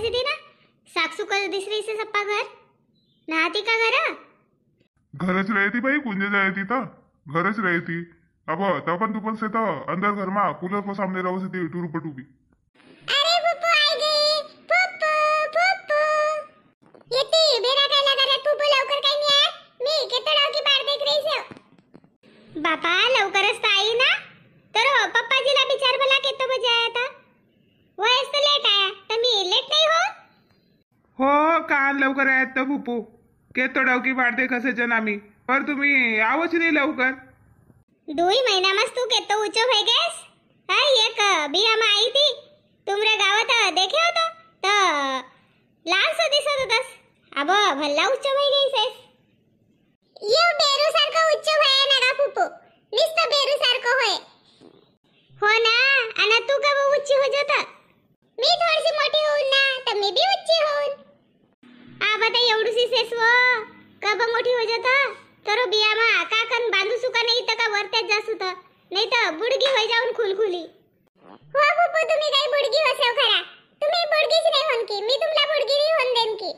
सांगायची ती ना साक्षू का दिसरी से सप्पा घर नहाती का घरच रहती भाई कुंजे जाती था घरच रहती। अब तपन तुपन से तो अंदर घर में कूलर को सामने रहो से टूरू पटूबी। अरे पुप्पू आई गई पुप्पू पुप्पू येती बेरा काय लगा रे पुप्पू लवकर काय नाही आहे मी केतडाव की बाहेर देख रही से बापा लवकरच तर आई ना तर पप्पाजीला विचार भला किती बजे आया था वयस तर लेट आया तर मी लेट नाही हो कान लवकर आहेत तर पुप्पू केतडाव की बाहेर देख असे जन आम्ही पर तुम्ही आवच नाही लवकर 2 महीना मस्त तू केतो ऊंचो भई गएस हाय एक बिया में आई थी तुमरे गावात देखे होतो तर लाल सो दिसत होतस अब भल्ला उच्च भई गईसेस यो बेरू सारखं उच्च भय ना गा पुप्पू निस्त बेरू सारखं होय हो ना आणि तू कब उच्ची हो जात मी थोडीशी मोठी होऊन ना तर मी भी उच्ची होऊन आ बता एवढीशी सेसव कब मोठी हो जात तर बिया मा काकन बांधू सुका नाही तर का वरत्याच जास होत नाही तर बुडगी होय जाऊन खुलखुली हो पुप्पू तुम्ही काही बुडगी होसेव खरा तुम्ही बुडगीच नाही होन की मी तुमला बुडगी नाही होन देन की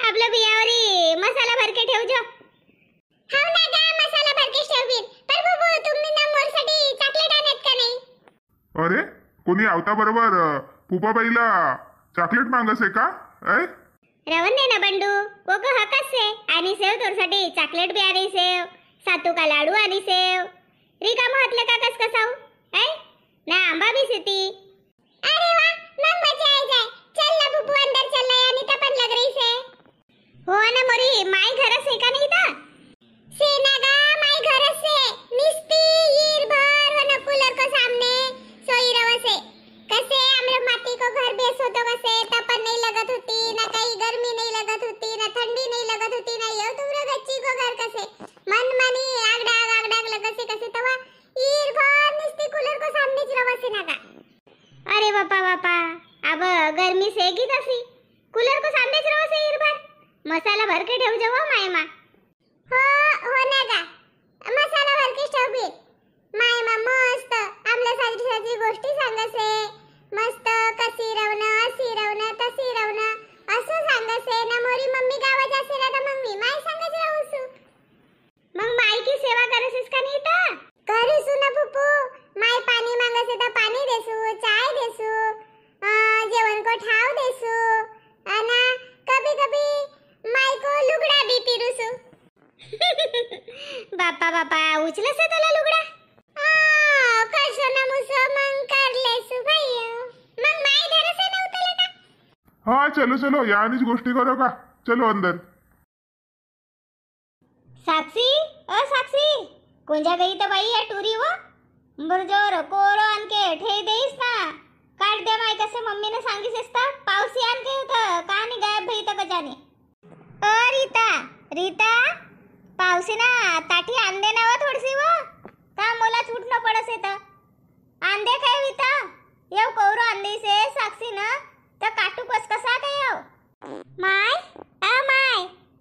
आपल्या बियावरी मसाला भर के ठेवजो हाव ना गा मसाला भर के ठेवबीन पर पुप्पू तुम्ही ना मोरसाठी चॉकलेट आणत का नाही अरे कोणी आवता बरोबर पुपाबाईला चॉकलेट मागस आहे का रवन दे ना बंडू वो को हकस से आणि सेव तोरसाठी चॉकलेट भी आनी सेव सातू का लाडू आनी सेव रिका महतले का कस कसाऊ है ना आंबा भी सेती अरे वाह मग मजा आ जाए चल ना बुबू अंदर चल ना यानी तपन लग रही से हो ना मोरी माई घर से का नहीं था से ना गा माई घर से निस्ती ईर भर वन कूलर को सामने सोई रव से कसे आम्र माटी को घर बेस होतो कसे तपन नहीं लगत होती ना काही गर्मी नहीं लगत होती ना ठंडी नहीं लगत होती ना यो तुमरे गच्ची को घर कसे मन मनी आगडाग लगसे कसे तवा ईर भर निस्ती कूलर को सामने च रवसे ना का अरे बापा अब गर्मी सेगी तसी कूलर को सामने च रवसे ईर भर मसाला भर के ठेव जवो माय मा हो ना का मसाला भर के ठेव बी माय मा मस्त आमला साजी गोष्टी सांगसे मस्त कसी रवना असी रवना तसी रवना असं सांगसे ना मोरी मम्मी गावा जासे ना तर मग मी माय सांगच राहूसू मग माय की सेवा करसेस का नाही ता करूसू ना पुप्पू माय पाणी मांगसे तर पाणी देसू चाय देसू जेवण को ठाव देसू आणि कभी कभी माय को लुगडा भी पिरूसू बापा उचले से तला लुगडा कसं ना मुसो मग करलेसू भैया मग माय धरसे ना उतले का हाँ चलो चलो यानीच गोष्टी करो का चलो अंदर। साक्षी ओ साक्षी कुंजा गई तो बाई या टूरी वो बरजोर कोरो आन के ठे देईस ना काट दे माय कसे मम्मी ने सांगिसेस ता पावसी आन के होत कहानी गायब भई त गजाने ओ रीता पावसी ना ताठी आन दे ना व थोडीसी वो का मोला छूटणं पडस येत आंदे काय विता येव कोरो आंदे से साक्षी ना तर काटू कस कसा काय येव माय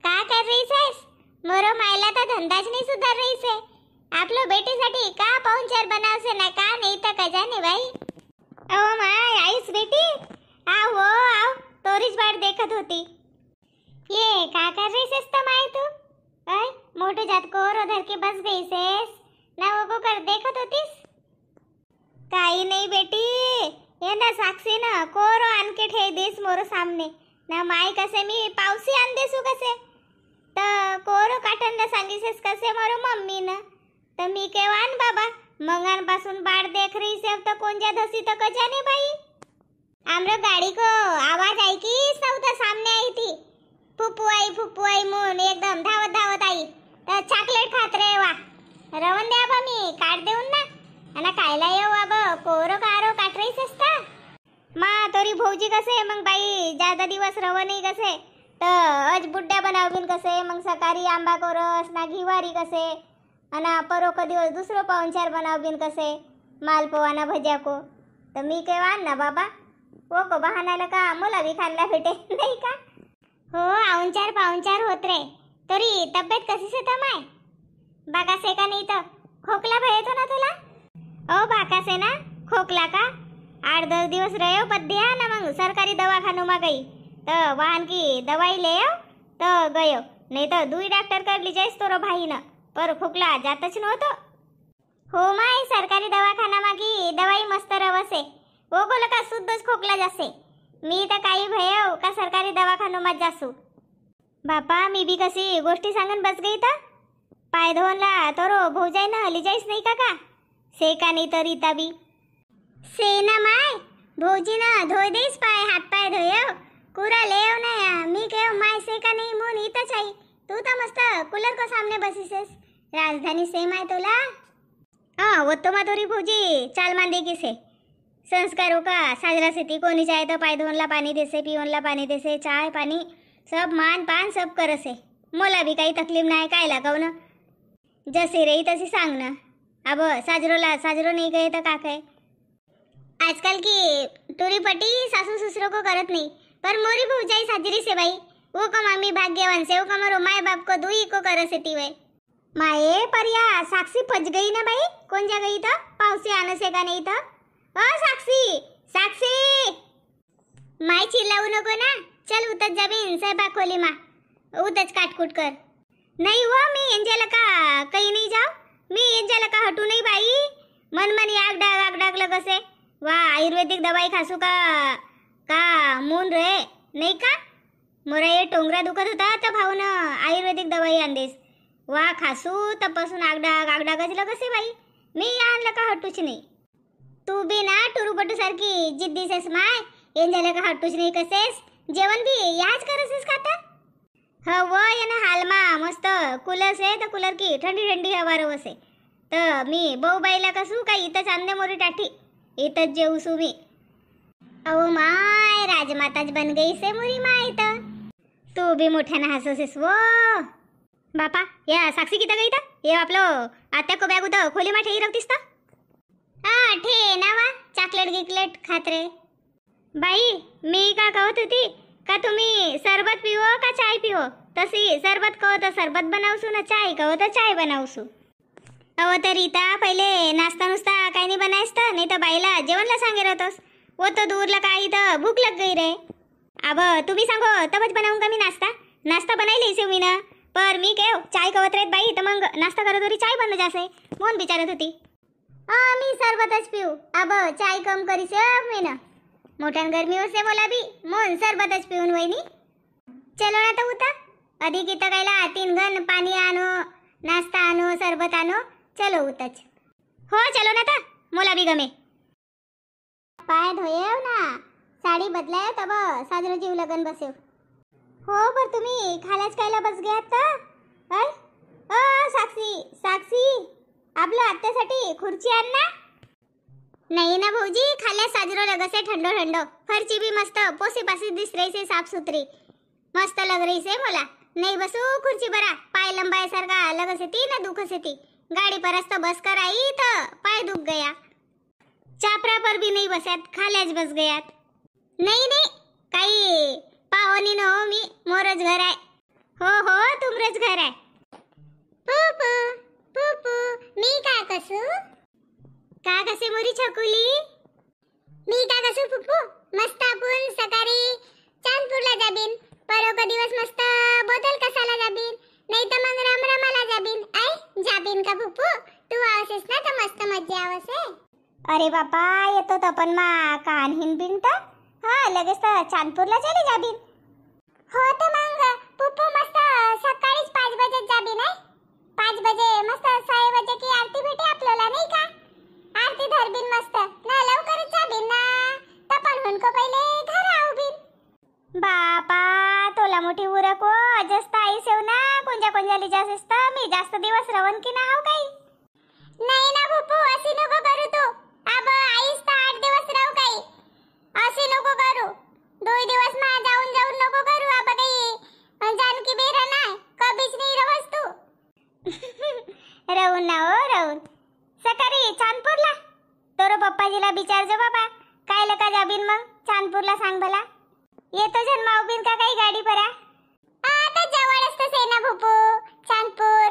का कर रही सेस मोरो मायला तर धंदाच नाही सुधार रही से आपलो बेटीसाठी का पाहुणचार बनावसे ना का नाही तर का जाने भाई ओ माय आईस बेटी आओ तोरीच बाट देखत होती ये का कर रही सेस तो माय तू ऐ मोटो जात कोरो धर के बस गई सेस ना वो को कर देखत होतीस काही नाही बेटी ये ना साक्षी ना कोरो आन के ठे देस मोरो सामने ना माय कसे मी पावसी आन देसू कसे त कोरो काटन ना सांगिसेस कसे मोरो मम्मी ना त मी केवान बाबा मंगान पासून बाड देख रही से अब तो कोंजा धसी तो कजाने भाई आमरो गाड़ी को आवाज आई की सौता सामने आई थी फुप्पू आई मोन एकदम धावत आई तर चॉकलेट खात रे वा रवन दे आबा मी काट देऊन ना आणि खायला येऊ आबा कोरो कारो काट रही सस्ता मा तोरी भौजी कसे मग बाई ज्यादा दिवस रवन नाही कसे तर आज बुड्ड्या बनावून कसे मग सकाळी आंबा कोरस ना घिवारी कसे आणि परोक दिवस दुसरं पाहुणचार बनावून कसे मालपोवाना भज्या को तर मी केवान ना बाबा वो को बहानाला का मला भी खायला भेटे नाही का हो आउनचार पाहुणचार होत रे तरी तब्येत कशी से तमाय बागा से का नाही तर खोकला भय येतो ना तुला ओ बाका से ना खोकला का 8-10 दिवस रहो पद्या ना मग सरकारी दवाखानों में गई तो वाहन की दवाई ले आओ तो गयो नहीं तो दुई डॉक्टर कर ली जाइस तोरो भाई न पर खोकला जातच नव्हतो हो माय सरकारी दवाखाना मागी दवाई मस्त रवसे वो गोल का शुद्धच खोकला जासे मी तर काही भयो का सरकारी दवाखानों में जासू बापा मी भी कशी गोष्टी सांगन बस गई तर पाय धोवनला तोरो भौजाई न हली जाईस नाही का से का नाही तर रीता बी से ना माय भौजी ना धोय देस पाय हाथ पाय धोयो कुरा ले ना मी कहो माय से का नहीं मोन इता चाहिए तू तो मस्त कूलर को सामने बसीसेस राजधानी से माय तोला वो तो माधुरी भौजी चाल मान देगी से संस्कारों का साजरा सेती कोणी चाहे तो पाय धोवनला पाणी देसे पिवनला पाणी देसे चाय पाणी सब मान पान सब करसे मोला भी काही तकलीफ नाही काय लगाव ना जसे रही तशी सांग ना अब साजरोला साजरो नहीं गए तो का कहे आजकल की टूरी पटी सासू ससुरों को करत नहीं पर मोरी भौजाई साजरी से भाई वो को मामी भाग्यवान से वो कमरो माए बाप को दुई को करसेती वे माये पर या साक्षी फज गई ना भाई कौन जा गई था पावसी आने से का नहीं था ओ साक्षी साक्षी माई चिल्लाऊ नको ना चल उतच जाबीन साहेबा खोली मा उतच काटकूट कर नहीं हुआ मी एंजेला का कहीं नहीं जाओ मी एंजेला का हटू नहीं भाई मन आग डाग लगसे वाह आयुर्वेदिक दवाई खासू का मून रहे नहीं का मोरा ये टोंगरा दुखत होता तर भाऊन आयुर्वेदिक दवाई आणदेस वाह खासू तपासून आग डागच लगसे भाई मी आणलं का हटूच नाही तू बी ना टुरूपटू सारखी जिद्दी सेस माय एंजेला का हटूच नाही कसेस जेवण भी याच करसेस खाता वो ये ना हाल मा मस्त कूलर से तो कूलर की ठंडी ठंडी हवा रवसे तर मी बहु बाईला कसू का इथंच आणले मोरी टाठी इथंच जेवसू मी अहो माय राजमाताच बन गई से मोरी माय तर तू भी मोठ्यानं हससेस वो बापा या साक्षी किती गई तर ये आपलं आत्या को बॅग उत खोली मा ठेई रवतीस तर ठे ना वा चॉकलेट गिकलेट खात रे बाई मी का कहत होती का तुम्ही सरबत पिवो का चाय पिवो तशी सरबत कहो तो सरबत बनावसू ना चाय कहो तो चाय बनावसू अहो तर रीता पहिले नाश्ता नुस्ता काही नाही बनायस नाही तर बाईला जेवणला सांगे रहतोस वो तो दूरला काही तर भूक लग गई रे अब तुम्ही सांगो तबच बनाऊं का मी नाश्ता बनाई लिहिसे मी ना पर मी केव चाय कवत रेत बाई तर मग नाश्ता करत होती चाय बन जासे मोन विचारत होती मी सरबतच पिऊ अब चाय कम करीसे मी ना मोठ्यान गर्मी होसे बोला भी मोन सरबतच पिऊन वहिनी चलो ना तो उता अधिक इथं कायला 3 घन पाणी आणो नाश्ता आणो सरबत आणो चलो उतच हो चलो ना ता मोला भी गमे पाय धोयेव ना साडी बदलाय तब साजरो जीव लगन बसेव हो पर तुम्ही खालाच कायला बस गयात तर साक्षी साक्षी आपलं आत्यासाठी खुर्ची आण ना नहीं ना भौजी खाल्या साजरो लगसे ठंडो ठंडो फरची भी मस्त पोसी पासी दिस रही से साफ सुथरी मस्त लग रही से मोला नहीं बसू खुर्ची बरा पाय लंबाए सरगा लगसे ती ना दुख से थी गाड़ी पर तो बस कर आई तो पाय दुख गया चापरा पर भी नहीं बसत खाल्याच बस गयात नहीं नहीं काही पावनी न हो मी मोरच घर आहे हो तुमरच घर आहे पुपू पुपू मी का कसू का कसे मोरी छकुली मी का कसू पुप्पू मस्त आपण सकाळी चांदपूरला जाबीन परोका दिवस मस्त बोतल कसाला जाबीन नाही तर मग रामरामाला जाबीन आई जाबीन का पुप्पू तू आवसेस ना तर मस्त मजा आवसे अरे बापा येतो तो पण मा कान हिंबिन तर हां लगेच तर चांदपूरला चले जाबीन हो तर मग पुप्पू मस्त सकाळीच 5 बजे जाबीन आहे 5 बजे मस्त 6 बजे की आरती भेटे आपल्याला नाही का आरती धरबीन मस्त ना लवकरच जाबीन ना तपन हुनको पहिले घर आवबीन बापा तोला मोठी उरको अजस्ता आई सेव ना कोंजा जास्त मी जास्त दिवस रवन की ना हाव काही नाही ना भूपू अशी नको करू तू अब आईस तर 8 दिवस राहू काही अशी नको करू 2 दिवस मा जाऊन नको करू अब काही जानकी बेरा ना कधीच नाही रहस तू राहून ना हो राहून सकाळी चांदपूरला तोरो पप्पाजीला विचार जो बाबा काय लका जाबीन मग चांदपूरला सांग भला येतो जन्मावबीन का काही गाडी परा आता जवळच तर सेना भूपू चांदपूर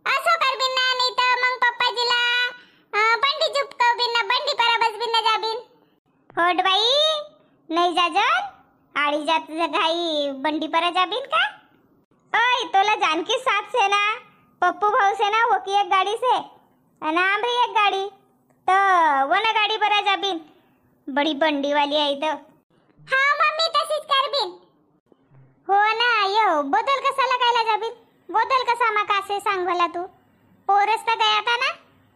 असो करबीन ना नाही तर मग पप्पाजीला बंडी जुपकवबीन ना बंडी परा बसबीन ना जाबीन होट बाई नाही जाजन आड़ी जात घाई बंडी पर जाबीन का ओय तोला जानकी साथ से ना पप्पू भाऊ से ना वो की एक गाड़ी से और आमरी एक गाड़ी तो वो ना गाड़ी पर जाबीन बड़ी बंडी वाली आई तो हाँ मम्मी तशीच करबीन हो ना यो बोतल कसा लगायला जाबीन बोतल कसा मा कासे सांग भला तू पोरस तर गया था ना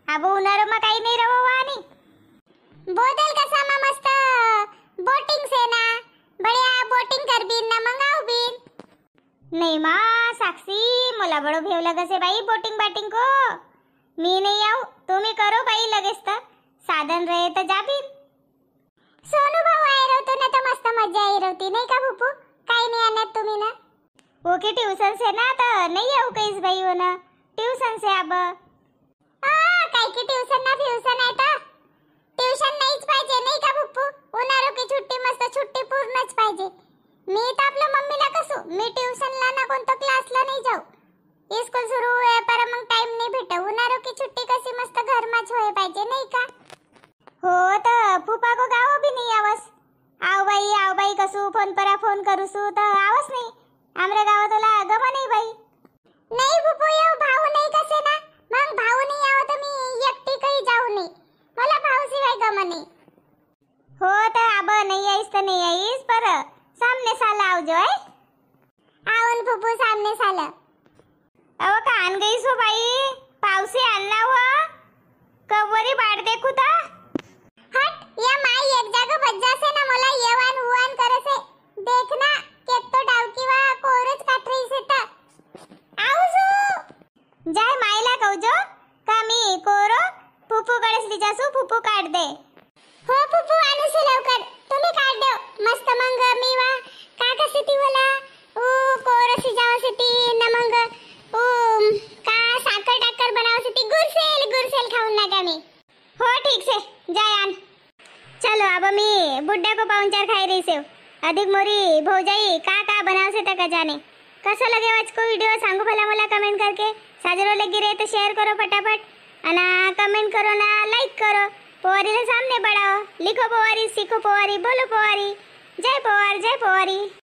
अब उन्हाळो मा काही नाही रहो वानी बोतल कसा मा मस्त बोटिंग से ना बढ़िया बोटिंग करबीन ना मंगाऊ बीन नहीं माँ साक्षी मला बड़ो भेव लगसे बाई बोटिंग बैटिंग को मी नहीं आऊ तुम्ही करो बाई लगेच तर साधन रहे तर जाबीन सोनू भाऊ आए रहतो ना तो मस्त मजा आई रहती नहीं का भूपू काही नहीं आणत तुम्ही ना ओके ट्यूशन से ना तो नहीं आऊ कईस बाई हो ना ट्यूशन से अब काही की ट्यूशन ना फ्यूशन आहे तर ट्यूशन नाहीच पाहिजे नाही का भूपू उन्हाळो की सुट्टी मस्त सुट्टी पूर्णच पाहिजे मी तर आपल्या मम्मीला कसू मी ट्यूशनला ना कोणत्या क्लासला नाही जाऊ स्कूल सुरू आहे पर मग टाइम नाही भेट उन्हाळो की सुट्टी कशी मस्त घरमाच होय पाहिजे नाही का हो तर फुपा को गाव भी नहीं आवस आव बाई कसू फोन पर फोन करूसू तर आवस नाही आमरे गावातला गम नाही बाई नाही फुपू येऊ भाऊ नाही कसे ना मग भाऊ नाही आव तर मी एकटी काही जाऊ नाही मला भाऊ शिवाय गम नाही हो तर अब नहीं आईस तर नहीं आईस पर सामने साल आवजो है आवन फुपू सामने साल अव का आन गई सो बाई पावसे आणला हो कवरी बाट देखू ता हट या माई एक जागा बज्जा से ना मला येवान हुआन करसे देखना केत्तो डावकीवा कोरच काठरी से ता आवसू जाय माईला कहजो का मी कोरो फुफू कडेच लिजासू फुफू काढ दे हो फुफू आणू से लवकर तुम्ही काढ देव मस्त मंग मी वा काका सिटी वाला ओ कोरसी जाव सिटी न मंग ओ का साखर टाकर बनाव सिटी गुरसेल खाऊन ना का मी हो ठीक से जाय आन चलो अब मी बुड्ढा को पाउंचार खाई रही से अधिक मोरी भौजाई का बनाव से तक जाने कैसा लगे आज को वीडियो सांगो भला मला कमेंट करके साजरो लगी रहे तो शेयर करो फटाफट अना कमेंट करो ना लाइक करो पोवारी सामने बढ़ाओ लिखो पोवारी सीखो पोवारी बोलो पोवारी जय पोवारी